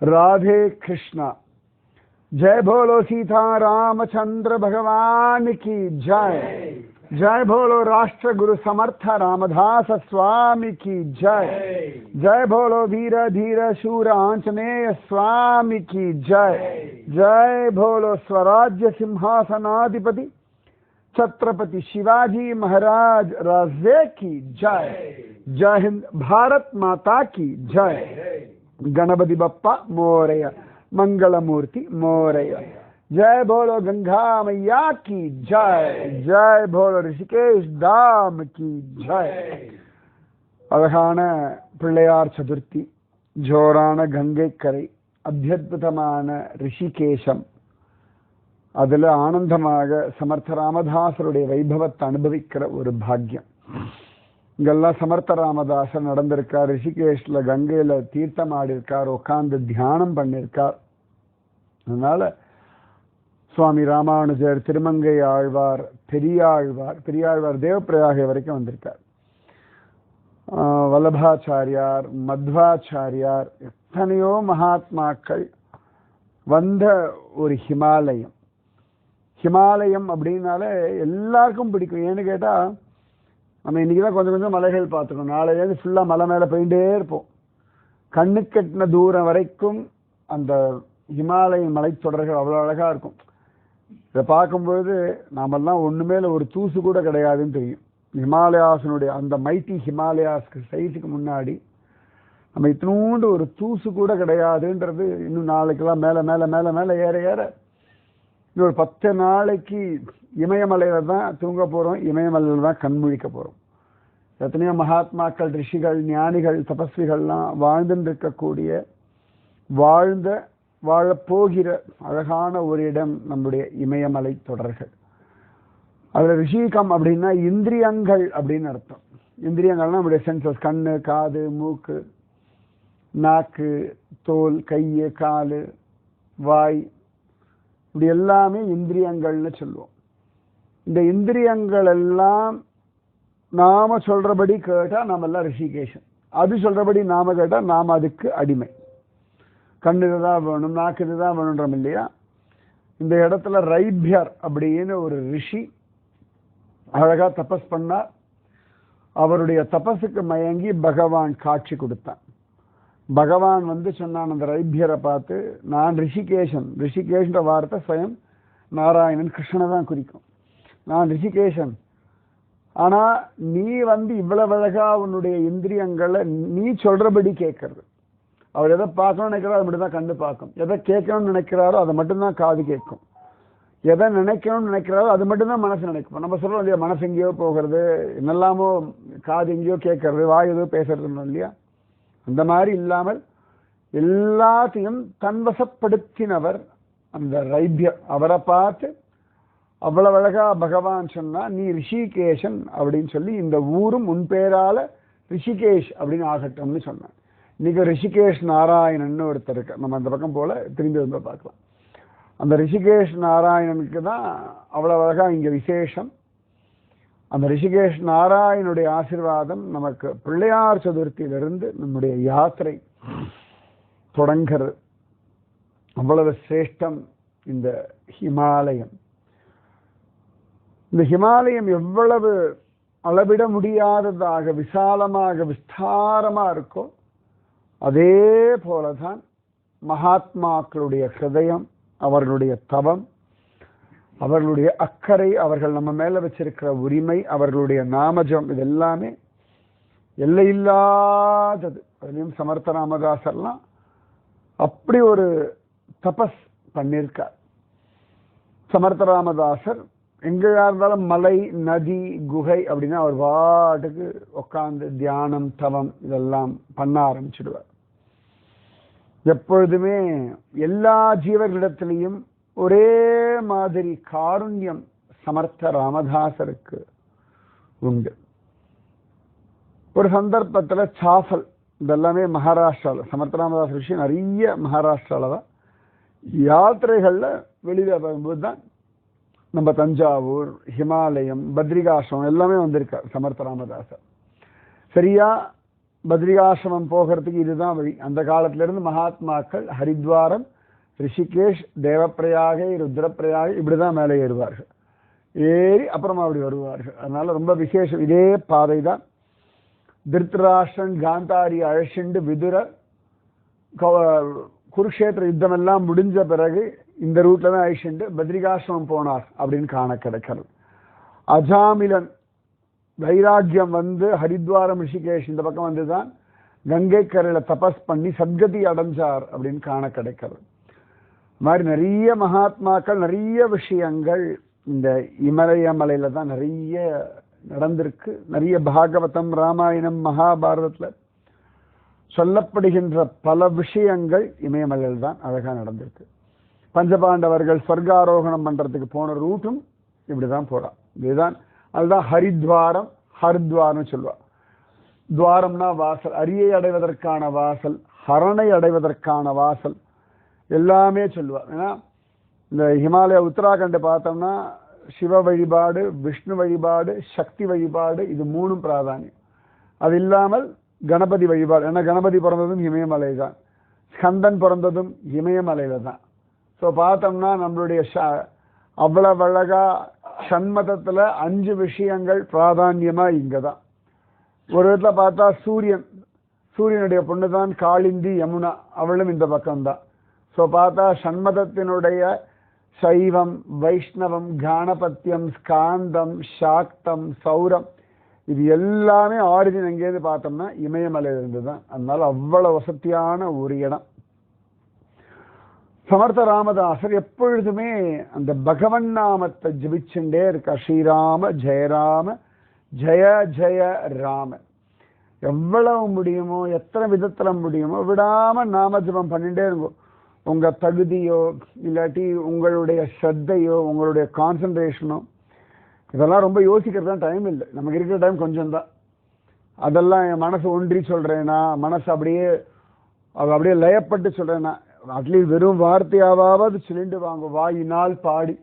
राधे कृष्णा। जय बोलो सीता रामचंद्र भगवान की जय। जय बोलो राष्ट्र गुरु समर्थ रामदास स्वामी की जय। जय बोलो वीर धीर शूर आंजनेय स्वामी की जय। जय बोलो स्वराज्य सिंहासनाधिपति छत्रपति शिवाजी महाराज राजे की जय। जय हिंद, भारत माता की जय। गणपति बप्पा मोरया, मंगलमूर्ति मोरया। जय बोलो गंगा मैया की जय। जय बोलो ऋषिकेश धाम की जय। அழகான பிள்ளையார் சதுர்த்தி, ஜோரான கங்கை கரை, அத்தியுதமான ரிஷிகேஷம், அதுல ஆனந்தமாக சமர்த்த ராமதாசருடைய வைபவத்தை அனுபவிக்கிற ஒரு பாக்கியம். இங்கெல்லாம் சமர்த்த ராமதாசர் நடந்திருக்கார், ரிஷிகேஷ்ல கங்கையில தீர்த்தம் ஆடிருக்கார், உட்கார்ந்து தியானம் பண்ணிருக்கார். அதனால சுவாமி ராமானுஜர், திருமங்கை ஆழ்வார், பெரியாழ்வார் தேவப்பிரயாக வரைக்கும் வந்திருக்கார். வல்லபாச்சாரியார், மத்வாச்சாரியார், எத்தனையோ மகாத்மாக்கள் வந்த ஒரு ஹிமாலயம். ஹிமாலயம் அப்படின்னாலே எல்லாருக்கும் பிடிக்கும். ஏன்னு கேட்டா, நம்ம இன்னைக்கு தான் கொஞ்சம் கொஞ்சம் மலைகள் பார்த்துக்கணும், நாளையிலேருந்து ஃபுல்லாக மலை மேலே போயிட்டே இருப்போம். கண்ணு கட்டின தூரம் வரைக்கும் அந்த ஹிமாலய மலைத்தொடர்கள் அவ்வளோ அழகாக இருக்கும். இதை பார்க்கும்பொழுது நாமெல்லாம் ஒன்றுமே ஒரு தூசு கூட கிடையாதுன்னு தெரியும். ஹிமாலயாஸினுடைய அந்த மைட்டி ஹிமாலயாஸ்க்கு சைட்டுக்கு முன்னாடி நம்ம இத்தினூண்டு ஒரு தூசு கூட கிடையாதுன்றது இன்னும் நாளைக்கெல்லாம் மேலே மேலே மேலே மேலே ஏற ஏற இன்னொரு 10 நாளைக்கு இமயமலையில தான் தூங்க போகிறோம், இமயமலையில் தான் கண்முழிக்க போகிறோம். எத்தனையோ மகாத்மாக்கள், ரிஷிகள், ஞானிகள், தபஸ்விகள்லாம் வாழ்ந்துட்டு இருக்கக்கூடிய, வாழப்போகிற அழகான ஒரு இடம் நம்முடைய இமயமலை தொடர்கள். அதில் ரிஷிகம் அப்படின்னா இந்திரியங்கள் அப்படின்னு அர்த்தம். இந்திரியங்கள்னா நம்முடைய சென்சஸ், கண்ணு, காது, மூக்கு, நாக்கு, தோல், கை, காலு, வாய், இப்படி எல்லாமே இந்திரியங்கள்னு சொல்லுவோம். இந்த இந்திரியங்கள் எல்லாம் நாம சொல்றபடி கேட்டா நாம எல்லாம் ரிஷிகேஷன், அது சொல்றபடி நாம கேட்டா நாம அதுக்கு அடிமை. கண்ணு இதுதான் வேணும், நாக்கு இதுதான் வேணுன்றோம் இல்லையா. இந்த இடத்துல ரைபியர் அப்படின்னு ஒரு ரிஷி அழகா தபஸ் பண்ணார். அவருடைய தபஸுக்கு மயங்கி பகவான் காட்சி கொடுத்தான். பகவான் சொன்னான் அந்த ரைபியரை பார்த்து, நான் ரிஷிகேஷன். ரிஷிகேஷ்ன்ற வார்த்தை ஸ்வயம் நாராயணன், கிருஷ்ணனை தான் குறிக்கும். நான் ரிஷிகேஷன், ஆனா நீ இவ்வளவு அழகா உன்னுடைய இந்திரியங்களை நீ சொல்றபடி கேட்கறது. அவர் எதை பார்க்கணும்னு நினைக்கிறாரோ அதை மட்டும் தான் கண்ணு பார்க்கும், எதை கேட்கணும்னு நினைக்கிறாரோ அதை மட்டும்தான் காது கேட்கும், எதை நினைக்கணும்னு நினைக்கிறாரோ அது மட்டும்தான் மனசு நினைக்கும். நம்ம சொல்றோம் இல்லையா, மனசு எங்கேயோ போகிறது, என்னெல்லாமோ காது எங்கேயோ கேட்கறது, வாய் ஏதோ பேசுறது இல்லையா. அந்த மாதிரி இல்லாமல் எல்லாத்தையும் தன்வசப்படுத்தினவர் அந்த ரைபியர். அவரை பார்த்து அவ்வளவு அழகா பகவான் சொன்னா, நீ ரிஷிகேஷன் அப்படின்னு சொல்லி இந்த ஊரும் உன் பேரால ரிஷிகேஷ் அப்படின்னு ஆகட்டும்னு சொன்னான். இன்னைக்கு ரிஷிகேஷ் நாராயணன் ஒருத்தர் இருக்கு, நம்ம அந்த பக்கம் போல திரும்பி வந்து பார்க்கலாம். அந்த ரிஷிகேஷ் நாராயணனுக்கு தான் அவ்வளவு அழகா இங்க விசேஷம். அந்த ரிஷிகேஷ் நாராயணுடைய ஆசீர்வாதம் நமக்கு பிள்ளையார் சதுர்த்தியிலிருந்து நம்முடைய யாத்திரை தொடங்கிறது. அவ்வளவு சிரேஷ்டம் இந்த ஹிமாலயம். இந்த ஹிமாலயம் எவ்வளவு அளவிட முடியாததாக, விசாலமாக, விஸ்தாரமா இருக்கோ அதே போலதான் மகாத்மாக்களுடைய ஹிருதயம், அவர்களுடைய தவம், அவர்களுடைய அக்கறை, அவர்கள் நம்ம மேல வச்சிருக்கிற உரிமை, அவர்களுடைய நாமஜம், இது எல்லாமே எல்லையில்லாதது. அதுலயும் சமர்த்த ராமதாசர்லாம் அப்படி ஒரு தபஸ் பண்ணியிருக்கார். சமர்த்த ராமதாசர் எங்கேயா இருந்தாலும் மலை, நதி, குகை அப்படின்னா அவர் பாட்டுக்கு உட்கார்ந்து தியானம், தவம் இதெல்லாம் பண்ண ஆரம்பிச்சிடுவார். எப்பொழுதுமே எல்லா ஜீவர்களிடத்திலையும் ஒரே மாதிரி காருண்யம் சமர்த்த ராமதாசருக்கு உண்டு. ஒரு சந்தர்ப்பத்தில் சாஃபல், இதெல்லாமே மகாராஷ்டிராவில், சமர்த்த ராமதாஸ் விஷயம் நிறைய மகாராஷ்டிராவில் தான். யாத்திரைகளில் வெளியில் வரும்போது தான் நம்ம தஞ்சாவூர், ஹிமாலயம், பத்ரிகாசிரமம் எல்லாமே வந்திருக்கார் சமர்த்த ராமதாசர். சரியா பத்ரிகாசிரமம் போகிறதுக்கு இதுதான் வழி. அந்த காலத்திலிருந்து மகாத்மாக்கள் ஹரித்வாரம், ரிஷிகேஷ், தேவப்பிரயாகை, ருத்ரப்பிரயாகை இப்படிதான் மேலே ஏறுவார்கள். ஏறி அப்புறமா அப்படி வருவார்கள். அதனால ரொம்ப விசேஷம். இதே பாதை தான் திருத்தராஷ்டிரன் காந்தாரி அழைச்சிண்டு விதுர குருக்ஷேத்திர யுத்தம் எல்லாம் முடிஞ்ச பிறகு இந்த ரூட்ல தான் அழைச்சிண்டு பத்ரிகாசிரமம் போனார் அப்படின்னு காண கிடைக்கிறது. அஜாமிலன் வைராக்கியம் வந்து ஹரித்வாரம் ரிஷிகேஷ் இந்த பக்கம் வந்துதான் கங்கை கரையில தபஸ் பண்ணி சத்கதி அடைஞ்சார் அப்படின்னு காண கிடைக்கிறது. இது மாதிரி நிறைய மகாத்மாக்கள் நிறைய விஷயங்கள் இந்த இமயமலையில தான் நிறைய நடந்திருக்கு. நிறைய பாகவதம், ராமாயணம், மகாபாரதத்துல சொல்லப்படுகின்ற பல விஷயங்கள் இமயமலையில் தான் அழகா நடந்திருக்கு. பஞ்சபாண்டவர்கள் சொர்க்காரோகணம் பண்றதுக்கு போன ரூட்டும் இப்படிதான் போறான். இதுதான் அதுதான் ஹரித்வாரம், ஹரித்வாரம் சொல்லுவா. துவாரம்னா வாசல், அரியை அடைவதற்கான வாசல், ஹரணை அடைவதற்கான வாசல் எல்லாமே சொல்லுவா. ஏன்னா இந்த ஹிமாலய உத்தராகண்ட் பார்த்தோம்னா சிவ வழிபாடு, விஷ்ணு வழிபாடு, சக்தி வழிபாடு இது மூணும் பிராதானியம். அது இல்லாமல் கணபதி வழிபாடு. ஏன்னா கணபதி பிறந்ததும் இமயமலை தான், ஸ்கந்தன் பிறந்ததும் இமயமலையில தான். ஸோ பார்த்தோம்னா நம்மளுடைய அவ்வளவு அழகா சண்மதத்துல 5 விஷயங்கள் பிராதான்யமா இங்கதான். ஒரு விதத்துல பார்த்தா சூரியனுடைய பொண்ணு தான் காளிந்தி யமுனா, அவளும் இந்த பக்கம்தான். ஸோ பார்த்தா சண்மதத்தினுடைய சைவம், வைஷ்ணவம், கானபத்தியம், ஸ்காந்தம், சாக்தம், சௌரம் இது எல்லாமே ஆரிஜின் எங்கேருந்து பார்த்தோம்னா இமயமலையிலிருந்து தான். அதனால அவ்வளவு வசதியான ஒரு இடம். சமர்த்த ராமதாசர் எப்பொழுதுமே அந்த பகவன் நாமத்தை ஜபிச்சுட்டே இருக்க. ஸ்ரீராம ஜெயராம ஜெய ஜெய ராம. எவ்வளவு முடியுமோ, எத்தனை விதத்துல முடியுமோ விடாம நாம ஜபம் பண்ணிட்டே இருக்கும். உங்க தகுதியோ இல்லாட்டி உங்களுடைய ஸ்ரத்தையோ உங்களுடைய கான்சன்ட்ரேஷனோ இதெல்லாம் ரொம்ப யோசிக்கிறது தான் டைம் இல்லை. நமக்கு இருக்கிற டைம் கொஞ்சம் தான். அதெல்லாம் என் மனசு ஒன்றி சொல்றேன்னா, மனசு அப்படியே லயப்பட்டு சொல்றேன்னா, அட்லீஸ்ட் வெறும் வார்த்தையாவது சொல்லிட்டு வாங்க, வாயினால் பாடி.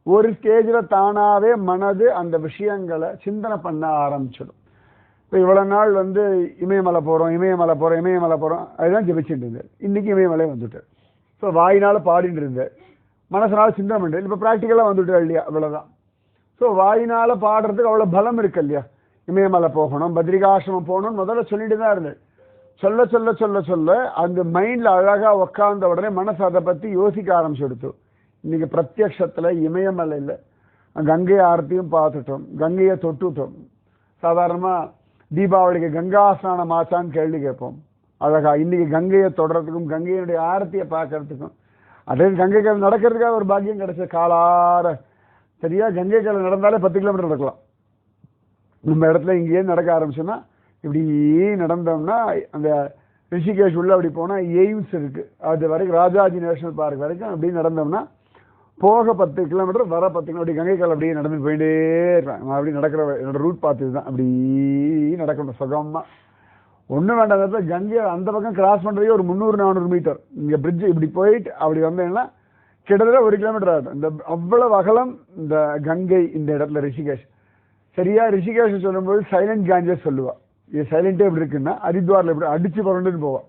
ஒரு ஸ்டேஜ்ல தானாவே மனது அந்த விஷயங்களை சிந்தனை பண்ண ஆரம்பிச்சிடும். இப்போ இவ்வளவு நாள் வந்து இமயமலை போறோம் அதுதான் ஜெபிச்சுட்டு இருந்தேன். இன்னைக்கு இமயமலை வந்துட்டு ஸோ வாயினால பாடிட்டு இருந்தேன், மனசனால சிந்தனை பண்ணுறேன். இப்போ ப்ராக்டிக்கலாக வந்துட்டு இல்லையா, அவ்வளோதான். ஸோ வாயினால பாடுறதுக்கு அவ்வளோ பலம் இருக்கு இல்லையா. இமயமலை போகணும், பத்ரிகாசிரமம் போகணும்னு முதல்ல சொல்லிட்டு தான் இருந்தேன். சொல்ல சொல்ல சொல்ல சொல்ல அந்த மைண்ட்ல அழகா உக்காந்த உடனே மனசு அதை பத்தி யோசிக்க ஆரம்பிச்சுடுத்து. இன்னைக்கு பிரத்யக்ஷத்துல இமயமலையில் கங்கை ஆரத்தியும் பார்த்துட்டோம், கங்கையை தொட்டுட்டோம். சாதாரணமா தீபாவளிக்கு கங்கா ஸ்நானம் ஆச்சான்னு கேள்வி கேட்போம். அழகா இன்னைக்கு கங்கையை தொடறதுக்கும் கங்கையினுடைய ஆரத்தியை பார்க்கறதுக்கும் அதே கங்கை கரை நடக்கிறதுக்காக ஒரு பாக்கியம் கிடைச்சது. காலார சரியா கங்கை கரை நடந்தாலே 10 கிலோமீட்டர் நடக்கலாம். நம்ம இடத்துல இங்கேயே நடக்க ஆரம்பிச்சோம்னா இப்படி நடந்தோம்னா அந்த ரிஷிகேஷ் உள்ள அப்படி போனா எய்ம்ஸ் இருக்கு, அது வரைக்கும் ராஜாஜி நேஷனல் பார்க் வரைக்கும் அப்படி நடந்தோம்னா போக 10 கிலோமீட்டர், வர 10 கிலோமீட்டர் கங்கை கால் அப்படியே நடந்து போயிட்டே இருப்பேன். நான் அப்படி நடக்கிற என்னோட ரூட் பார்த்துட்டு தான் அப்படி நடக்கணும் சுகமா. ஒன்றும் வேண்டாம், இடத்துல கங்கை அந்த பக்கம் கிராஸ் பண்ணுறதே ஒரு 300-400 மீட்டர். இங்கே பிரிட்ஜ் இப்படி போயிட்டு அப்படி வந்தீங்கன்னா கிட்டத்தட்ட 1 கிலோமீட்டர் ஆகும். இந்த அவ்வளவு அகலம் இந்த கங்கை இந்த இடத்துல ரிஷிகேஷ். சரியா ரிஷிகேஷ் சொல்லும்போது சைலண்ட் காஞ்சஸ் சொல்லுவா. இது சைலண்டே எப்படி இருக்குன்னா ஹரித்வாரில் இப்படி அடிச்சு புரண்டுன்னு போவா.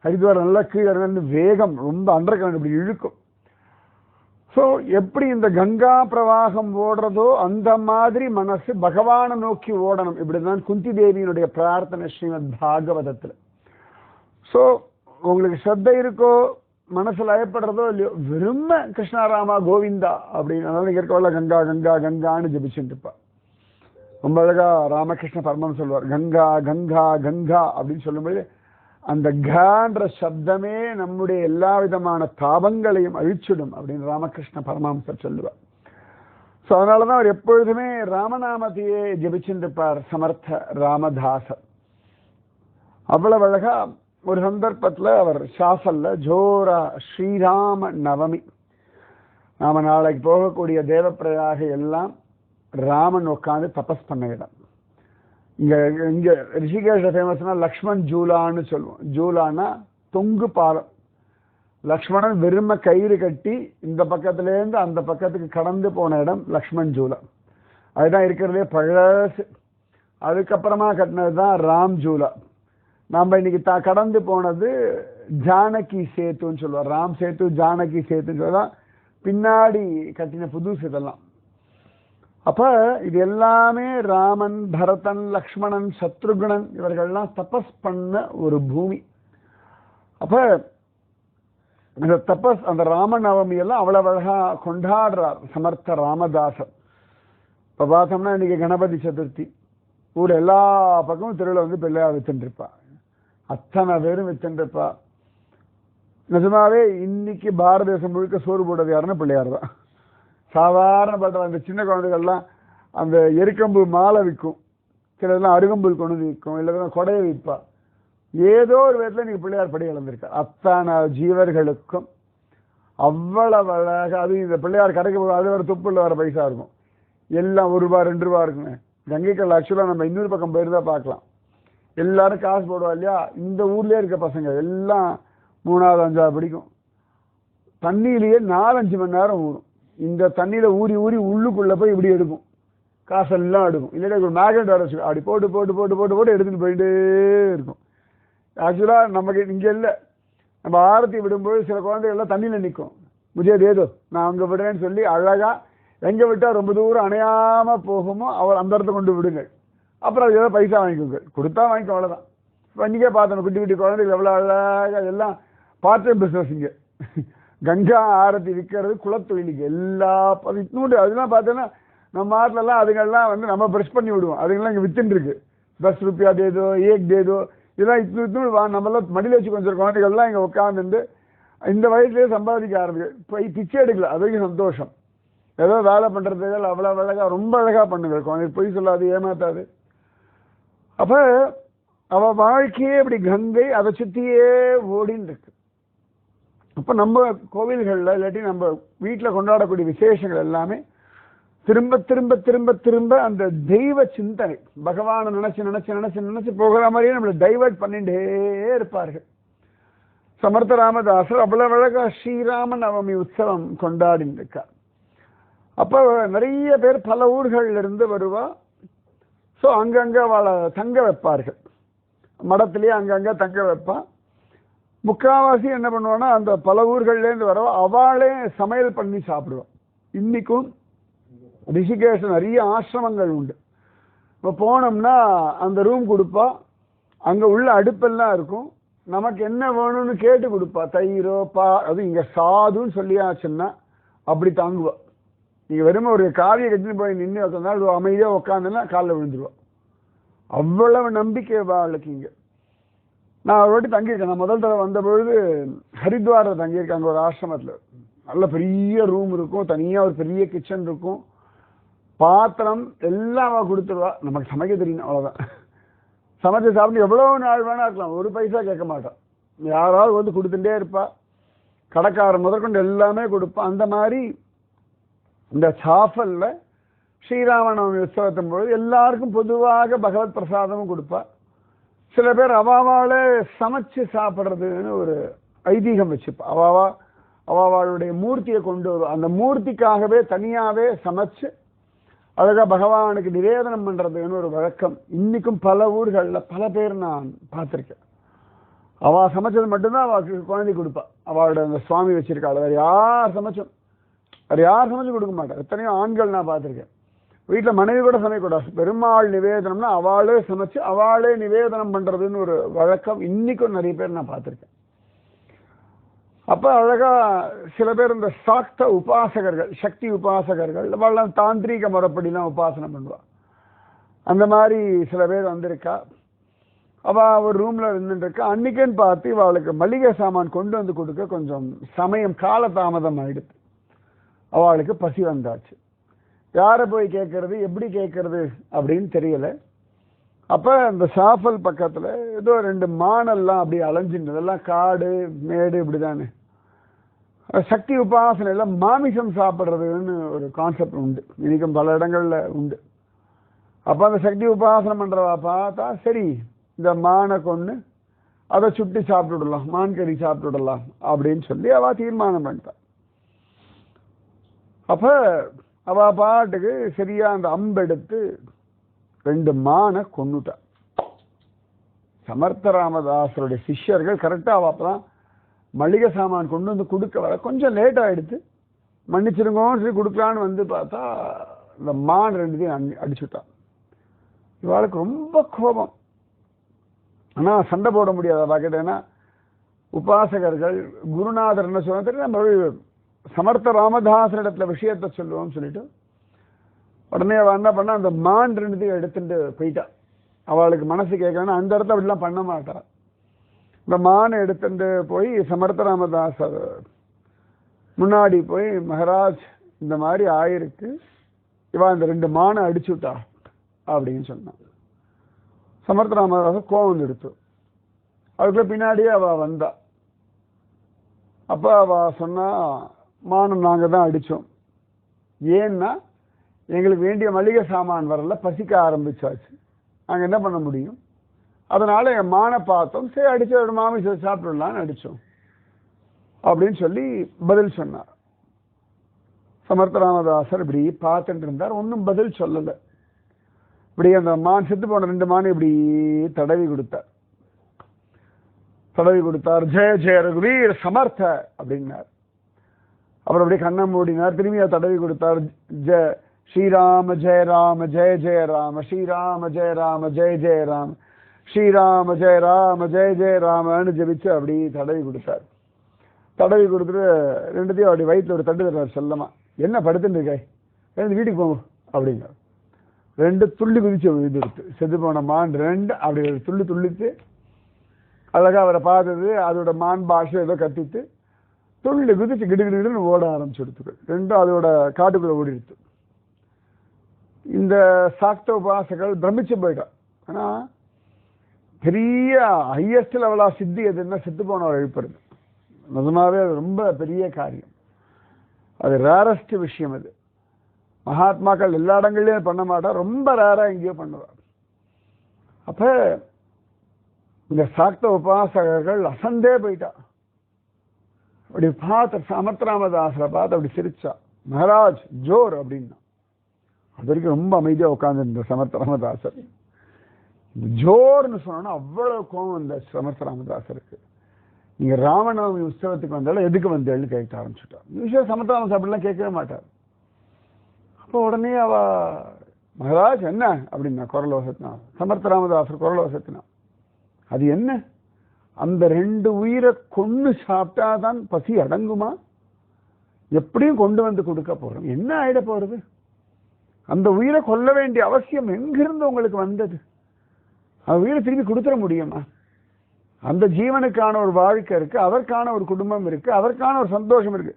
ஹரித்வார் நல்லா கீழே இறங்க வேகம் ரொம்ப அண்டர் கரண்ட் இப்படி இழுக்கும். ஸோ எப்படி இந்த கங்கா பிரவாகம் ஓடுறதோ அந்த மாதிரி மனசு பகவானை நோக்கி ஓடணும். இப்படிதான் குந்தி தேவியினுடைய பிரார்த்தனை ஸ்ரீமத் பாகவதத்துல. ஸோ உங்களுக்கு ஸ்ரத்தை இருக்கோ, மனசுல லயப்படுறதோ இல்லையோ, வெறும கிருஷ்ணாராமா கோவிந்தா அப்படின்னு இருக்கவள கங்கா கங்கா கங்கான்னு ஜபிச்சுட்டு இருப்பா. ரொம்ப அழகா ராமகிருஷ்ண பரமம் சொல்வார், கங்கா கங்கா கங்கா அப்படின்னு சொல்லும்போது அந்த கான்ற சப்தமே நம்முடைய எல்லா விதமான தாபங்களையும் அழிச்சிடும் அப்படின்னு ராமகிருஷ்ண பரமஹம்சர் சொல்லுவார். ஸோ அதனாலதான் அவர் எப்பொழுதுமே ராமநாமத்தையே ஜபிச்சுருப்பார் சமர்த்த ராமதாசர். அவ்வளவு அழகா ஒரு சந்தர்ப்பத்துல அவர் சாசல்ல ஜோரா ஸ்ரீராம நவமி, நாம நாளைக்கு போகக்கூடிய தேவப்பிரயாக எல்லாம் ராமன் உட்காந்து தபஸ் பண்ண இடம். இங்க ரிஷிகேஷ ஃபேமஸ்னா லக்ஷ்மண் ஜூலான்னு சொல்லுவோம். ஜூலானா தொங்கு பாலம். லக்ஷ்மணன் வெறும கயிறு கட்டி இந்த பக்கத்துலேருந்து அந்த பக்கத்துக்கு கடந்து போன இடம் லக்ஷ்மண் ஜூலா. அதுதான் இருக்கிறதே பழசு. அதுக்கப்புறமா கட்டினது தான் ராம் ஜூலா. நாம் இன்னைக்கு கடந்து போனது ஜானகி சேத்துன்னு சொல்லுவார். ராம் சேத்து ஜானகி சேத்துன்னு சொல்லலாம். பின்னாடி கட்டின புதுசு இதெல்லாம். அப்ப இது எல்லாமே ராமன், பரதன், லக்ஷ்மணன், சத்ருகுணன் இவர்கள்லாம் தபஸ் பண்ண ஒரு பூமி. அப்ப இந்த தபஸ், அந்த ராமநவமி எல்லாம் அவ்வளவு அழகா கொண்டாடுறார் சமர்த்த ராமதாசர். இப்ப பார்த்தோம்னா இன்னைக்கு கணபதி சதுர்த்தி, ஊர் எல்லா பக்கமும் திருவிழா வந்து பிள்ளையார் வித்துருப்பா, அத்தனை பேரும் வித்துருப்பா. நிஜமாவே இன்னைக்கு பாரத தேசம் முழுக்க சோறு போடுறது யாருன்னா பிள்ளையார் தான். சாதாரணப்பட்ட அந்த சின்ன குழந்தைகள்லாம் அந்த எருக்கம்பு மாலை விற்கும், சிலதெல்லாம் அருகம்புல் கொண்டு விற்கும், இல்லை கொடையை விற்பா. ஏதோ ஒரு விதத்துல நீங்க பிள்ளையார் படி இழந்திருக்க. அத்தனை ஜீவர்களுக்கும் அவ்வளவு அழகாக, அது இந்த பிள்ளையார் கடைக்கு போக அது வர துப்புள்ள வர பைசா இருக்கும், எல்லாம் ₹1 ₹2 இருக்குங்க. கங்கைக்கல் ஆக்சுவலா நம்ம இன்னொரு பக்கம் போயிருந்தா பார்க்கலாம். எல்லாரும் காசு போடுவா இல்லையா, இந்த ஊர்லயே இருக்க பசங்க எல்லாம் 3வது 5வது படிக்கும். தண்ணியிலேயே 4-5 மணி நேரம் ஊறும். இந்த தண்ணியில ஊறி ஊறி உள்ளுக்குள்ள போய் இப்படி எடுக்கும், காசெல்லாம் எடுக்கும். இல்லைன்னா ஒரு மேக்னெட் வர வச்சு அப்படி போட்டு போட்டு போட்டு போட்டு போட்டு எடுத்துட்டு போயிட்டே இருக்கும். ஆக்சுவலா நமக்கு இங்க இல்லை, நம்ம ஆரத்தி விடும்போது சில குழந்தைகள் எல்லாம் தண்ணியில நிற்கும், முஜே தேதோ நான் அங்க விடுறேன்னு சொல்லி அழகா எங்க விட்டா ரொம்ப தூரம் அணையாம போகுமோ அவர் அந்த இடத்த கொண்டு விடுங்கள். அப்புறம் அது ஏதோ பைசா வாங்கிக்கோங்க, கொடுத்தா வாங்கிக்கோ, அவ்வளவுதான். இப்போ இன்னைக்கே பார்த்தோம் குட்டி குட்டி குழந்தைகள் எவ்வளவு அழகா, எல்லாம் பார்ட் டைம் பிசினஸ். இங்க கங்கா ஆரத்தி விற்கிறது குலத்தொழிலுக்கு எல்லா இன்னொன்று. அதெல்லாம் பார்த்தோன்னா நம்ம ஆட்டிலலாம் அதுங்கெல்லாம் வந்து நம்ம ப்ரெஷ் பண்ணி விடுவோம், அதுங்கெல்லாம் இங்கே வித்துன்னு இருக்கு. ₹10 தேதோ, ஏக் தேதோ, இதெல்லாம் இன்னும் நம்மளாம் மடியில் வச்சு கொஞ்சம் குழந்தைகள்லாம் இங்கே உட்காந்துட்டு இந்த வயசுலேயே சம்பாதிக்க ஆரம்பிக்கு. பிச்சை எடுக்கல, அது வரைக்கும் சந்தோஷம். ஏதோ வேலை பண்ணுறதுகள் அவ்வளோ அழகா, ரொம்ப அழகா பண்ணுங்க. குழந்தை பொய் சொல்லாது, ஏமாத்தாது. அப்ப அவ வாழ்க்கையே இப்படி கங்கை அதை சுத்தியே ஓடின்னு இருக்கு. அப்ப நம்ம கோவில்கள்ல இல்லாட்டி நம்ம வீட்டில் கொண்டாடக்கூடிய விசேஷங்கள் எல்லாமே திரும்ப திரும்ப திரும்ப திரும்ப அந்த தெய்வ சிந்தனை, பகவானை நினைச்சு நினைச்சு நினைச்சு நினைச்சு போகிற மாதிரியே நம்மளை டைவர்ட் பண்ணிட்டே இருப்பார்கள். சமர்த்த ராமதாசர் அவ்வளவு அழகா ஸ்ரீராம நவமி உற்சவம் கொண்டாடின்னு இருக்கார். அப்ப நிறைய பேர் பல ஊர்கள்ல இருந்து வருவா. ஸோ அங்கங்க அவளை தங்க வைப்பார்கள், மடத்திலேயே அங்கங்க தங்க வைப்பா. முக்காவாசி என்ன பண்ணுவான்னா அந்த பல ஊர்கள்லேருந்து வரவா அவளே சமையல் பண்ணி சாப்பிடுவான். இன்னைக்கும் ரிஷிகேஷ் நிறைய ஆசிரமங்கள் உண்டு. இப்போ போனோம்னா அந்த ரூம் கொடுப்பா, அங்கே உள்ள அடுப்பெல்லாம் இருக்கும், நமக்கு என்ன வேணும்னு கேட்டு கொடுப்பா. தயிரோ அது இங்கே சாதுன்னு சொல்லியாச்சுன்னா அப்படி தாங்குவா. நீங்கள் வெறும் ஒரு காவியை கட்டின்னு போய் நின்று உட்காந்தாலும் அமைதியாக உட்காந்துன்னா காலில் விழுந்துருவா. அவ்வளவு நம்பிக்கை வாழ்க்கை இங்கே. நான் ஒரு வாட்டி தங்கியிருக்கேன். நான் முதல் தடவை வந்த பொழுது ஹரித்வாரில் தங்கியிருக்கேன். அங்கே ஒரு ஆசிரமத்தில் நல்ல பெரிய ரூம் இருக்கும், தனியாக ஒரு பெரிய கிச்சன் இருக்கும், பாத்திரம் எல்லாம் கொடுத்துருவா. நமக்கு சமைக்க தெரியும், அவ்வளோதான். சமைச்சு சாப்பிட்டு எவ்வளோ நாள் வேணா இருக்கலாம், ஒரு பைசா கேட்க மாட்டான். யாராவது வந்து கொடுத்துட்டே இருப்பா. கடைக்காரன் முதற்கொண்டு எல்லாமே கொடுப்பான். அந்த மாதிரி இந்த சாஃபல்ல ஸ்ரீராமநவமி உற்சவத்தின் பொழுது எல்லாருக்கும் பொதுவாக பகவத் பிரசாதமும் கொடுப்பா. சில பேர் அவாவாலே சமைச்சு சாப்பிட்றதுன்னு ஒரு ஐதீகம் வச்சுப்பா. அவாவாளுடைய மூர்த்தியை கொண்டு வரும், அந்த மூர்த்திக்காகவே தனியாகவே சமைச்சு அழகா பகவானுக்கு நிவேதனம் பண்றதுன்னு ஒரு வழக்கம் இன்னைக்கும் பல ஊர்களில் பல பேர் நான் பார்த்துருக்கேன். அவ சமைச்சது மட்டும்தான் அவளுக்கு குழந்தை கொடுப்பா. அவளோட அந்த சுவாமி வச்சிருக்காள், வேறு யார் சமைச்சும் கொடுக்க மாட்டார். எத்தனையோ ஆண்கள் நான் பார்த்துருக்கேன். வீட்டில் மனைவி கூட சமைக்கக்கூடாது, பெருமாள் நிவேதனம்னா அவளே சமைச்சு அவளே நிவேதனம் பண்றதுன்னு ஒரு வழக்கம் இன்னைக்கும் நிறைய பேர் நான் பார்த்துருக்கேன். அப்ப அழகா சில பேர் இந்த சாக்த உபாசகர்கள், சக்தி உபாசகர்கள், அவள் தாந்திரீக முறைப்படிலாம் உபாசனை பண்ணுவா. அந்த மாதிரி சில பேர் வந்திருக்கா. அவ ஒரு ரூம்ல இருந்துட்டு இருக்கா. அன்னைக்குன்னு பார்த்து அவளுக்கு மளிகை சாமான் கொண்டு வந்து கொடுக்க கொஞ்சம் சமயம் காலதாமதம் ஆயிடுது. அவளுக்கு பசி வந்தாச்சு. யாரை போய் கேட்கறது, எப்படி கேட்கறது அப்படின்னு தெரியல. அப்ப அந்த சாஃபல் பக்கத்துல ஏதோ 2 மானெல்லாம் அப்படி அலைஞ்சிட்டு, அதெல்லாம் காடு மேடு இப்படிதானே. சக்தி உபாசனையில மாமிசம் சாப்பிட்றதுன்னு ஒரு கான்செப்ட் உண்டு, இன்னைக்கும் பல இடங்கள்ல உண்டு. அப்ப அந்த சக்தி உபாசனை பண்றவா பார்த்தா சரி இந்த மானை கொண்டு அதை சுட்டி சாப்பிட்டு விடலாம், மான் கறி சாப்பிட்டு விடலாம் அப்படின்னு சொல்லி அவ தீர்மானம் பண்ணிட்டா. அப்ப அவ பாட்டுக்கு சரியா அந்த அம்பெடுத்து 2 மானை கொன்னுட்டா. சமர்த்த ராமதாசருடைய சிஷ்யர்கள் கரெக்டாக அப்பதான் மளிகை சாமான் கொண்டு வந்து கொடுக்க வர கொஞ்சம் லேட் ஆயிடுத்து, மன்னிச்சிருங்கன்னு சொல்லி கொடுக்கலான்னு வந்து பார்த்தா இந்த மான் ரெண்டுத்தையும் அடிச்சுட்டான். இவாளுக்கு ரொம்ப கோபம். ஆனா சண்டை போட முடியாத பாக்கிட்டேன்னா உபாசகர்கள் குருநாதர் என்ன சொல்ல தெரியும், நம்ம சமர்த்த ராமதாசர் இடத்துல விஷயத்த சொல்லுவோம்னு சொல்லிட்டு உடனே அவ என்ன பண்ணா அந்த மான் ரெண்டுத்தையும் எடுத்துட்டு போயிட்டா. அவளுக்கு மனசு கேட்கணும்னா அந்த இடத்துல அப்படிலாம் பண்ண மாட்டா. இந்த மானை எடுத்துட்டு போய் சமர்த்த ராமதாசர் முன்னாடி போய் மகாராஜ் இந்த மாதிரி ஆயிருக்கு, இவா இந்த 2 மானை அடிச்சு விட்டா அப்படின்னு சொன்னான். சமர்த்த ராமதாசர் கோவம் எடுத்து அதுக்குள்ள பின்னாடியே அவ வந்தா. அப்ப அவ சொன்னா, மானம் நாங்க தான் அடிச்சோம், ஏன்னா எங்களுக்கு வேண்டிய மளிகை சாமான் வரல, பசிக்க ஆரம்பிச்சாச்சு, நாங்க என்ன பண்ண முடியும், அதனால என் மானை பார்த்தோம், சரி அடிச்ச மாமிசை சாப்பிடலான்னு அடிச்சோம் அப்படின்னு சொல்லி பதில் சொன்னார். சமர்த்த ராமதாசர் இப்படி பார்த்துட்டு இருந்தார், ஒன்றும் பதில் சொல்லலை. இப்படி அந்த மான் செத்து போன 2 மானை இப்படி தடவி கொடுத்தார். ஜெய ஜெய ரகுவீர் சமர்த்த அப்படின்னார். அப்புறம் அப்படியே கண்ணை மூடினார், திரும்பி தடவி கொடுத்தார். ஸ்ரீராம ஜெய ராம ஜெய ஜெய ராம, ஸ்ரீராம ஜெய ராம ஜெய ஜெய ராம, ஸ்ரீராம ஜெய ராம ஜெய ஜெய ராமன்னு ஜெபிச்சு அப்படி தடவி கொடுத்தார். தடவி கொடுத்துட்டு 2த்தையும் அப்படி வயிற்றுல ஒரு தட்டு தட்டார் செல்லமா. என்ன படுத்துட்டு இருக்காய், வீட்டுக்கு போங்க அப்படிங்க. 2 துள்ளி குதிச்சு விழுந்துடுத்து. செத்து போன மான் 2 அப்படி ஒரு துள்ளி துள்ளித்து அழகா அவரை பார்த்தது. அதோட மான் பாஷை ஏதோ கத்திட்டு துள்ளி குதிச்சு கிடுகிடுன்னு ஓட ஆரம்பிச்சுடுத்து. 2 அதோட காட்டுக்குள்ள ஓடிடுத்து. இந்த சாக்த உபாசகள் பிரமிச்சு போயிட்டான். ஆனா பெரிய ஹையஸ்ட் லெவலா சித்தி எதுன்னா செத்து போனவர் எழுப்புறது. நிஜமாவே அது ரொம்ப பெரிய காரியம், அது ரேரஸ்ட் விஷயம். அது மகாத்மாக்கள் எல்லா இடங்கள்லயும் பண்ண மாட்டார், ரொம்ப ரேரா எங்கேயோ பண்ணுவார். அப்ப இந்த சாக்த உபாசகர்கள் அசந்தே போயிட்டா. அப்படி பார்த்த சமர்த்த ராமதாசரை பார்த்து அப்படி சிரிச்சா, மகாராஜ் ஜோர் அப்படின்னா. அது வரைக்கும் ரொம்ப அமைதியா உட்கார்ந்து இருந்த சமர்த்த ராமதாசர் ஜோர்னு சொன்னா அவ்வளவு கோபம் இந்த சமர்த்த ராமதாசருக்கு. நீங்க ராமநவமி உற்சவத்துக்கு வந்தாலும் எதுக்கு வந்தேன்னு கேட்க ஆரம்பிச்சுட்டா. யூஸ்வலா சமர்த்த ராமதாஸ் அப்படிலாம் கேட்கவே மாட்டார். அப்போ உடனே அவ மகாராஜ் என்ன அப்படின்னா குரல் வசத்தினா, சமர்த்த ராமதாசர் குரல் வசத்தினா, அது என்ன, அந்த 2 உயிரை கொண்டு சாப்பிட்டாதான் பசி அடங்குமா, எப்படியும் கொண்டு வந்து கொடுக்க போறோம், என்ன ஆயிட போறது, அந்த உயிரை கொல்ல வேண்டிய அவசியம் எங்கிருந்து உங்களுக்கு வந்தது, அந்த உயிரை திரும்பி கொடுத்துட முடியுமா, அந்த ஜீவனுக்கான ஒரு வாழ்க்கை இருக்கு, அதற்கான ஒரு குடும்பம் இருக்கு, அதற்கான ஒரு சந்தோஷம் இருக்கு.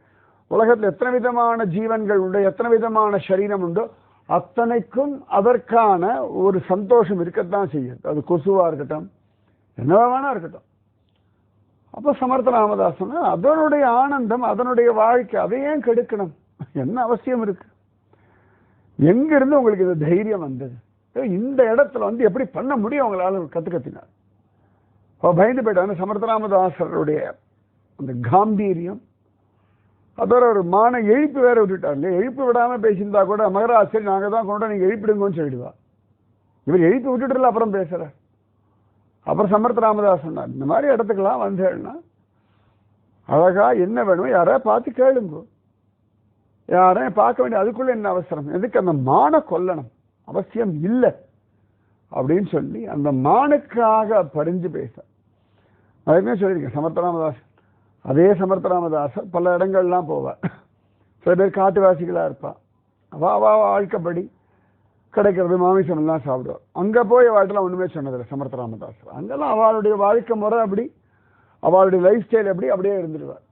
உலகத்தில் எத்தனை விதமான ஜீவன்கள் உண்டு, எத்தனை விதமான சரீரம் உண்டோ அத்தனைக்கும் அதற்கான ஒரு சந்தோஷம் இருக்கத்தான் செய்யுது. அது கொசுவா இருக்கட்டும், என்னவா வேணா இருக்கட்டும். அப்ப சமர்த்த ராமதாசன் அதனுடைய ஆனந்தம், அதனுடைய வாழ்க்கை, அதையே கெடுக்கணும், என்ன அவசியம் இருக்கு, எங்கிருந்து உங்களுக்கு இது தைரியம் வந்தது, இந்த இடத்துல வந்து எப்படி பண்ண முடியும் உங்களால கத்துக்கத்தினார். பயந்து போயிட்டாங்க. சமர்த்த ராமதாசருடைய அந்த காம்பீரியம், அதோட ஒரு மான எழுப்பு வேற விட்டுட்டார் இல்லையா. எழுப்பு விடாம பேசியிருந்தா கூட மகராஜ் சரி நாங்க தான் கொண்டு நீங்க எழுப்பிடுங்கன்னு சொல்லிடுவா. இவர் எழுப்பி விட்டுட்டுல அப்புறம் பேசுற. அப்புறம் சமர்த்த ராமதாஸ் சொன்னார், இந்த மாதிரி இடத்துக்கெல்லாம் வந்தேன்னா அழகா என்ன வேணும் யாரையா பார்த்து கேளுங்க, யாரையும் பார்க்க வேண்டிய அதுக்குள்ள என்ன அவசரம், எதுக்கு அந்த மான கொல்லணும், அவசியம் இல்லை அப்படின்னு சொல்லி அந்த மானுக்காக பறிஞ்சு பேச. அதுக்குமே சொல்லியிருக்கேன் சமர்த்த ராமதாஸ். அதே சமர்த்த ராமதாசர் பல இடங்கள்லாம் போவார். சில பேர் காட்டுவாசிகளா இருப்பான், அவா வாழ்க்கைப்படி கிடைக்கிறது மாமிசம் எல்லாம் சாப்பிடுவார். அங்க போய் வாழ்க்கைலாம் ஒண்ணுமே சொன்னதில்லை சமர்த்த ராமதாசர். அங்கெல்லாம் அவளுடைய வாழ்க்கை முறை அப்படி, அவளுடைய லைஃப் ஸ்டைல் எப்படி அப்படியே இருந்துடுவார்.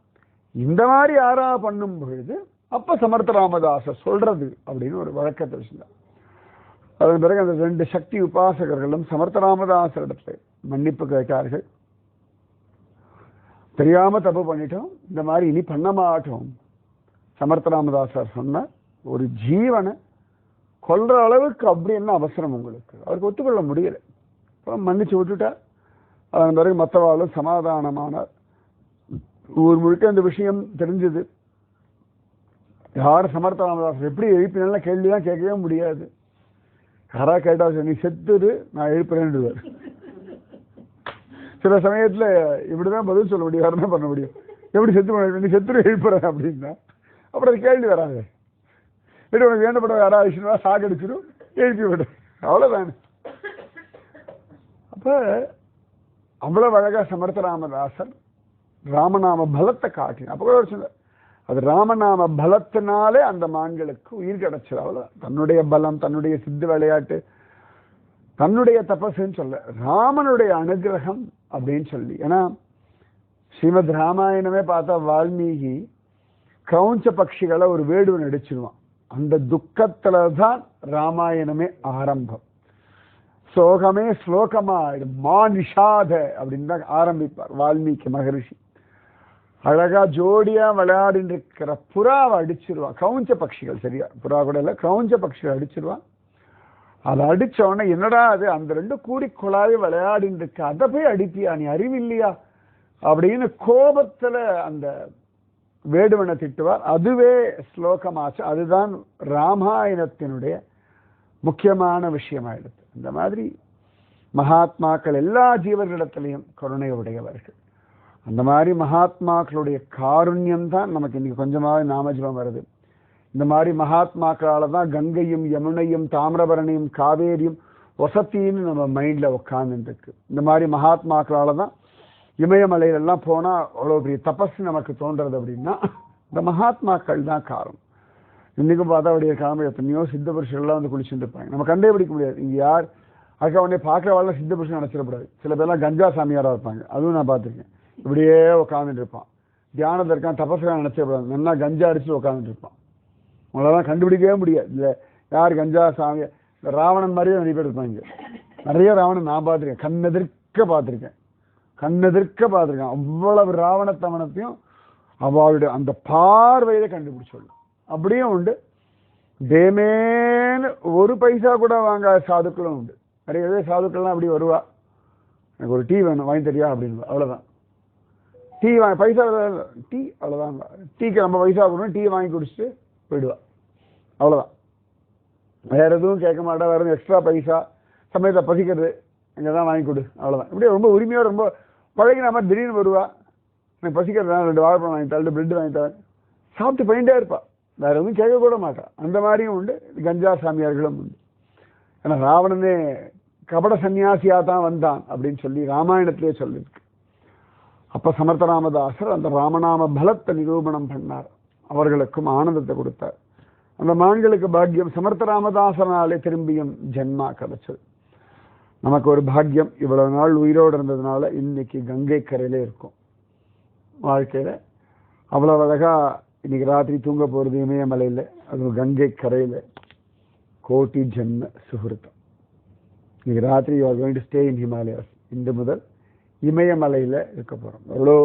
இந்த மாதிரி யாரா பண்ணும் பொழுது அப்ப சமர்த்த ராமதாசர் சொல்றது அப்படின்னு ஒரு வழக்கத்தை வச்சிருந்தார். அதன் பிறகு அந்த 2 சக்தி உபாசகர்களும் சமர்த்த ராமதாசர் இடத்துல மன்னிப்பு கேட்டார்கள். தெரியாம தப்பு பண்ணிட்டோம், இந்த மாதிரி இனி பண்ண மாட்டோம். சமர்த்த ராமதாசர் சொன்ன ஒரு ஜீவனை கொல்ற அளவுக்கு அப்படி என்ன அவசரம் உங்களுக்கு, அவருக்கு ஒத்துக்கொள்ள முடியல. அப்புறம் மன்னிச்சு விட்டுட்டார். அதன் பிறகு மற்றவாளும் சமாதானமானார். ஊர் முழுக்க இந்த விஷயம் தெரிஞ்சது. யாரும் சமர்த்த ராமதாசர் எப்படி எழுப்பினாலும் கேள்விதான் கேட்கவே முடியாது. யாரா கேட்டா நீ செத்துரு நான் எழுப்புறேன்டுவார். சில சமயத்துல இப்படிதான் பதில் சொல்ல முடியும், வர்ணனை பண்ண முடியும். எப்படி செத்து நீ செத்துரு எழுப்புற அப்படின்னா அப்புறம் அது கேள்வி வராது. எப்படி உனக்கு வேண்டப்பட யாராவது சாகடிச்சிடும், எழுப்பி விடு, அவ்வளவுதானே. அப்ப அவ்வளவு அழகா சமர்த்த ராமதாசர் ராமநாம பலத்தை காட்டினார். அப்ப கூட சொன்னார், அது ராமநாம பலத்தினாலே அந்த மான்களுக்கு உயிர் கிடைச்சது. அவ்வளவுதான். தன்னுடைய பலம், தன்னுடைய சித்து விளையாட்டு, தன்னுடைய தபசுன்னு சொல்ல, ராமனுடைய அனுகிரகம் அப்படின்னு சொல்லி. ஏன்னா ஸ்ரீமத் ராமாயணமே பார்த்தா வால்மீகி கிரௌஞ்ச பட்சிகளை ஒரு வேடுவன் அடிச்சிருவான். அந்த துக்கத்துலதான் ராமாயணமே ஆரம்பம். சோகமே ஸ்லோகமா மா நிஷாத அப்படின்னு தான் ஆரம்பிப்பார் வால்மீகி மகரிஷி. அழகா ஜோடியா விளையாடிட்டு இருக்கிற புறாவை அடிச்சிருவான். கிரௌஞ்ச பட்சிகள், சரியா புறா கூட இல்ல, கிரௌஞ்ச பட்சிகள் அடிச்சிருவான். அதை அடிச்ச உடனே என்னடா அது, அந்த ரெண்டு கூடி குழாவி விளையாடிட்டு இருக்கு, அதை போய் அடிப்பியா, நீ அறிவில்லையா அப்படின்னு கோபத்துல அந்த வேடுவனை திட்டுவார். அதுவே ஸ்லோகமாச்சு. அதுதான் ராமாயணத்தினுடைய முக்கியமான விஷயமாயிடுது. இந்த மாதிரி மகாத்மாக்கள் எல்லா ஜீவர்களிடத்திலையும் கருணை உடையவர்கள். அந்த மாதிரி மகாத்மாக்களுடைய காருண்யம் தான் நமக்கு இன்னைக்கு கொஞ்சமாவது நாமஜபம் வருது. இந்த மாதிரி மகாத்மாக்களால தான் கங்கையும் யமுனையும் தாமிரபரணியும் காவேரியும் வசத்தின்னு நம்ம மைண்ட்ல உட்கார்ந்துட்டு இருக்கு. இந்த மாதிரி மகாத்மாக்களால தான் இமயமலையிலெல்லாம் போனா அவ்வளவு பெரிய தபஸ் நமக்கு தோன்றது. அப்படின்னா இந்த மகாத்மாக்கள் தான் காரணம். இன்னைக்கும் பார்த்தா அவருடைய காரணம் எத்தனையோ சித்த புருஷர்கள்லாம் வந்து குளிச்சுட்டு இருப்பாங்க, நம்ம கண்டே பிடிக்க முடியாது. இங்க யார் அதுக்காக உடனே பார்க்கறவாள் சித்த புருஷன் நினைச்சிடக்கூடாது. சில பேர்லாம் கஞ்சா சாமியாரா இருப்பாங்க, அதுவும் நான் பார்த்துருக்கேன். இப்படியே உட்காந்துட்டு இருப்பான், தியானத்தில் இருக்கான், தபஸ்லாம் நினைச்சிடக்கூடாது, நல்லா கஞ்சா அடிச்சு உட்காந்துட்டு இருப்பான். உங்களெல்லாம் கண்டுபிடிக்கவே முடியாது. இல்லை யார் கஞ்சா சாமி, இந்த ராவணன் மாதிரியே நிறைய பேர் இருப்பாங்க. நிறைய ராவணன் நான் பார்த்துருக்கேன், கண்ணெதிர்க்க பார்த்துருக்கேன். அவ்வளவு ராவணத்தவனத்தையும் அவளுடைய அந்த பார்வையில கண்டுபிடிச்சோம். அப்படியும் உண்டு, தேமேன்னு ஒரு பைசா கூட வாங்காத சாதுக்களும் உண்டு. நிறைய சாதுக்கள்லாம் அப்படி வருவா, எனக்கு ஒரு டீ வேணும் வாங்கி தரியா அப்படின்னு, அவ்வளோதான். டீ வாங்கி பைசா டீ அவ்வளோதான், டீக்கு நம்ம பைசா கொடுக்கணும், டீ வாங்கி குடிச்சிட்டு போயிடுவா, அவ்வளோதான். வேற எதுவும் கேட்க மாட்டா, வேற எதுவும் எக்ஸ்ட்ரா பைசா, சமயத்தை பசிக்கிறது இங்கே தான் வாங்கி கொடு, அவ்வளோதான். இப்படியே ரொம்ப உரிமையோடு ரொம்ப பழகின மாதிரி திடீர்னு வருவா, எனக்கு பசிக்கிறது தான் 2 வாழைப்பழம் வாங்கி தரேன், 2 பிரெட் வாங்கி தரேன், சாப்பிட்டு போயிட்டே இருப்பா, வேற எதுவும் கேட்க கூட மாட்டா. அந்த மாதிரியும் உண்டு, கஞ்சா சாமியார்களும் உண்டு. ஏன்னா ராவணனே கபட சன்னியாசியா தான் வந்தான் அப்படின்னு சொல்லி ராமாயணத்திலே சொல்லியிருக்கு. அப்ப சமர்த்த ராமதாசர் அந்த ராமநாம பலத்தை நிரூபணம் பண்ணார், அவர்களுக்கும் ஆனந்தத்தை கொடுத்தார். அந்த மான்களுக்கு பாக்கியம் சமர்த்த ராமதாசனாலே திரும்பியும் ஜென்மா கிடைச்சது. நமக்கு ஒரு பாக்கியம், இவ்வளவு நாள் உயிரோடு இருந்ததுனால இன்னைக்கு கங்கை கரையில இருக்கும். வாழ்க்கையில அவ்வளவு அழகா இன்னைக்கு ராத்திரி தூங்க போறது இமயமலையில, அது கங்கை கரையில. கோட்டி ஜென்ம சுகிருத்தம். இன்னைக்கு ராத்திரி you are going to stay in Himalayas. இன்று முதல் இமயமலையில இருக்க போறோம். எவ்வளோ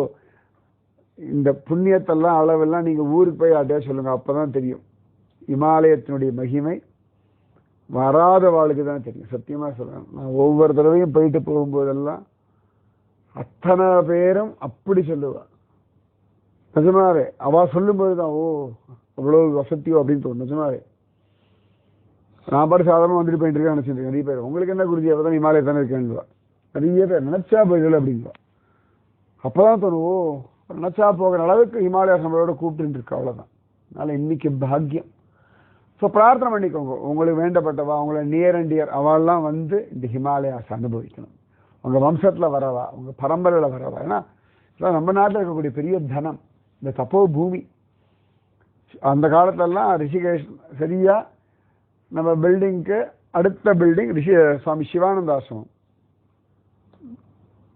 இந்த புண்ணியத்தெல்லாம் அளவெல்லாம் நீங்க ஊருக்கு போய் ஆட்டையா சொல்லுங்க, அப்பதான் தெரியும் இமாலயத்தினுடைய மகிமை. வராத வாழ்க்கை தான் தெரியும். சத்தியமா சொல்றேன், நான் ஒவ்வொரு தடவையும் போயிட்டு போகும்போதெல்லாம் அத்தனை பேரும் அப்படி சொல்லுவா. நிஜமாவே அவ சொல்லும் போதுதான் ஓ அவ்வளவு வசதியோ அப்படின்னு தோணும். நிஜமாவே நான் பாட்டு சாதாரணமா வந்துட்டு போயிட்டு இருக்கேன் நினைச்சிருக்கேன். நிறைய பேர் உங்களுக்கு என்ன குருஜி அப்பதான் இமாலய தானே இருக்கேன்னுவா. நிறைய பேர் நினைச்சா போயிடல அப்படின்வா. அப்பதான் தோணும் ஓ நினைச்சா போகிற அளவுக்கு இமாலயா நம்மளோட கூப்பிட்டு இருக்கு, அவ்வளவுதான். அதனால இன்னைக்கு பாக்கியம். ஸோ பிரார்த்தனை பண்ணிக்கோங்க, உங்களுக்கு வேண்டப்பட்டவா, உங்களை நியர் அண்ட் டியர் அவெல்லாம் வந்து இந்த ஹிமாலயாஸ் அனுபவிக்கணும். உங்க வம்சத்துல வரவா, உங்க பரம்பரையில வரவா. ஏன்னா நம்ம நாட்டில் இருக்கக்கூடிய பெரிய தனம் இந்த தப்போ பூமி. அந்த காலத்திலலாம் ரிஷிகேஷ் சரியா நம்ம பில்டிங்க்கு அடுத்த பில்டிங் சுவாமி சிவானந்த ஆசிரமம்.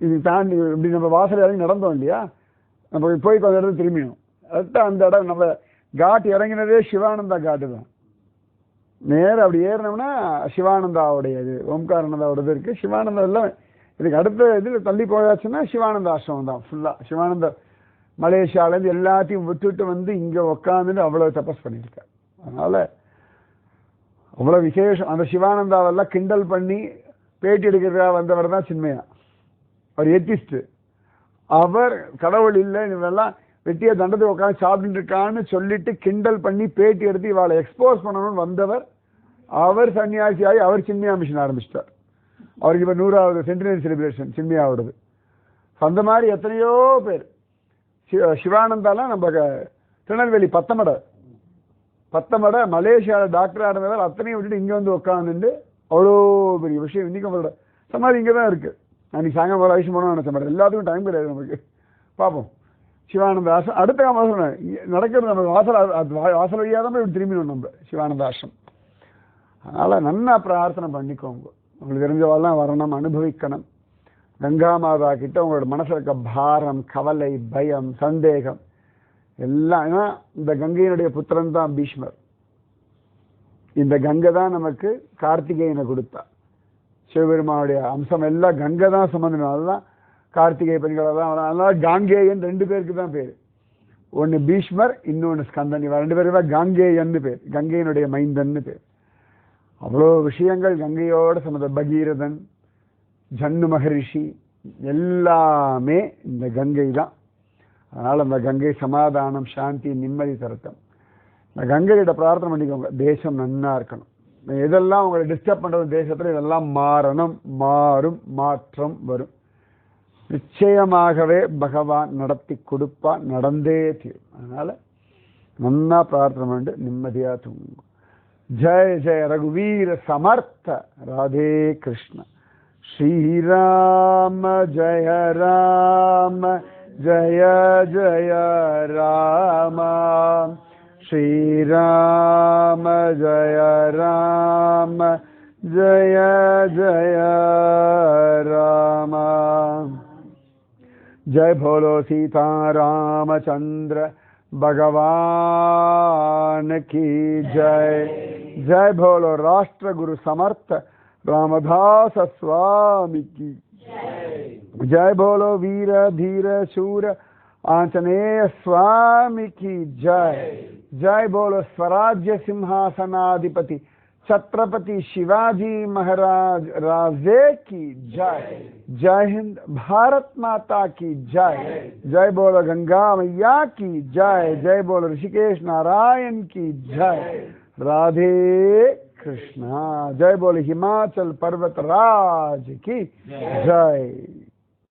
இது தாண்டி இப்படி நம்ம வாசல் இறங்கி நடந்தோம் இல்லையா, நம்ம போய் கொஞ்சம் இடத்துல திரும்பினோம். அடுத்த அந்த இடம் நம்ம காட் இறங்கினதே சிவானந்தா காட்டு தான். நேரம் அப்படி ஏறினோம்னா சிவானந்தாவுடைய இது ஓம்காரானந்தாவோடது இருக்கு. சிவானந்தா எல்லாம் இதுக்கு அடுத்த இதில் தள்ளி போயாச்சுன்னா சிவானந்த ஆசிரமம் தான் ஃபுல்லா. சிவானந்த மலேசியாவிலேருந்து எல்லாத்தையும் விட்டுட்டு வந்து இங்கே உக்காந்துட்டு அவ்வளோ தபஸ் பண்ணியிருக்காரு. அதனால அவ்வளோ விசேஷம். அந்த சிவானந்தாவெல்லாம் கிண்டல் பண்ணி பேட்டி எடுக்கிறதா வந்தவர் தான் சின்மயா. அவர் ஏத்திஸ்ட். அவர் கடவுள் இல்லை, இவெல்லாம் வெட்டிய தண்டத்தை உட்காந்து சாப்பிட்டு இருக்கான்னு சொல்லிட்டு கிண்டல் பண்ணி பேட்டி எடுத்து இவாளை எக்ஸ்போஸ் பண்ணணும்னு வந்தவர். அவர் சன்னியாசியாகி அவர் சின்மயா மிஷன் ஆரம்பிச்சிட்டார். அவருக்கு இப்போ 100வது சென்டினரி செலிப்ரேஷன் சின்மயாவோடது. அந்த மாதிரி எத்தனையோ பேர். சிவானந்தாலாம் நம்ம திருநெல்வேலி பத்தமடை மலேசியாவில் டாக்டராக இருந்ததால் அத்தனையும் விட்டுட்டு இங்கே வந்து உட்காந்துட்டு அவ்வளோ பெரிய விஷயம். இன்றைக்கும் அவரோட சமாதி இங்கே தான் இருக்குது. அன்றைக்கி சாயங்காலம் வயசு போனோம்னு நினச்ச மாதிரி எல்லாத்துக்கும் டைம் கிடையாது நமக்கு. பார்ப்போம். சிவானந்த ஆசிரம் அடுத்த மாதம் நடக்கிறது நம்ம வாசல் வழியாக தான் போய் திரும்பிடணும் நம்ம சிவானந்த ஆசிரம். அதனால் நன்னா பிரார்த்தனை பண்ணிக்கோங்க. உங்களுக்கு தெரிஞ்சவாள்லாம் வரணும், அனுபவிக்கணும். கங்கா மாதா கிட்ட உங்களோட மனசில் இருக்க பாரம், கவலை, பயம், சந்தேகம் எல்லாம். ஏன்னா இந்த கங்கையினுடைய புத்திரன் தான் பீஷ்மர். இந்த கங்கை தான் நமக்கு கார்த்திகேயனை கொடுத்தா. சிவபெருமானுடைய அம்சம் எல்லாம் கங்கை தான் சுமந்தணும். அதுதான் கார்த்திகை பெண்களை தான். அதனால காங்கேயன் 2 பேருக்கு தான் பேர். ஒன்று பீஷ்மர், இன்னொன்று ஸ்கந்தன். இவன் 2 பேருக்கு தான் காங்கேயன்னு பேர், கங்கையினுடைய மைந்தன்னு பேர். அவ்வளோ விஷயங்கள் கங்கையோட சம்மந்த. பகீரதன், ஜன்னு மகரிஷி எல்லாமே இந்த கங்கை தான். அதனால் அந்த கங்கை சமாதானம், சாந்தி, நிம்மதி தரட்டும். இந்த கங்கையிட பிரார்த்தனை பண்ணிக்கோங்க. தேசம் நன்னா இருக்கணும். எதெல்லாம் உங்களை டிஸ்டர்ப் பண்ணுறது தேசத்தில் இதெல்லாம் மாறணும், மாறும், மாற்றம் வரும். நிச்சயமாகவே பகவான் நடத்தி கொடுப்பான், நடந்தே தீரும். அதனால் நன்னா பிரார்த்தனை பண்ணிட்டு நிம்மதியாக தூங்குங்க. ஜெய ஜெய ரகுவீர சமர்த்த. ராதே கிருஷ்ண. ஸ்ரீராம ஜெய ராம ஜெய ஜெய ராம. ஸ்ரீராம ஜெய ராம ஜெய ஜெய ராம. जय भोलो सीता रामचंद्र भगवान की जय. जय भोलो राष्ट्र गुरु समर्थ रामदास स्वामी की जय. भोलो वीर धीर शूर आंजनेय स्वामी की जय. जय भोलो स्वराज्य सिंहासनाधिपति छत्रपति शिवाजी महाराज राजे की जय. जय हिंद. भारत माता की जय. जय बोलो गंगा मैया की जय. जय बोलो ऋषिकेश नारायण की जय. राधे कृष्णा. जय बोलो हिमाचल पर्वत राज की जय.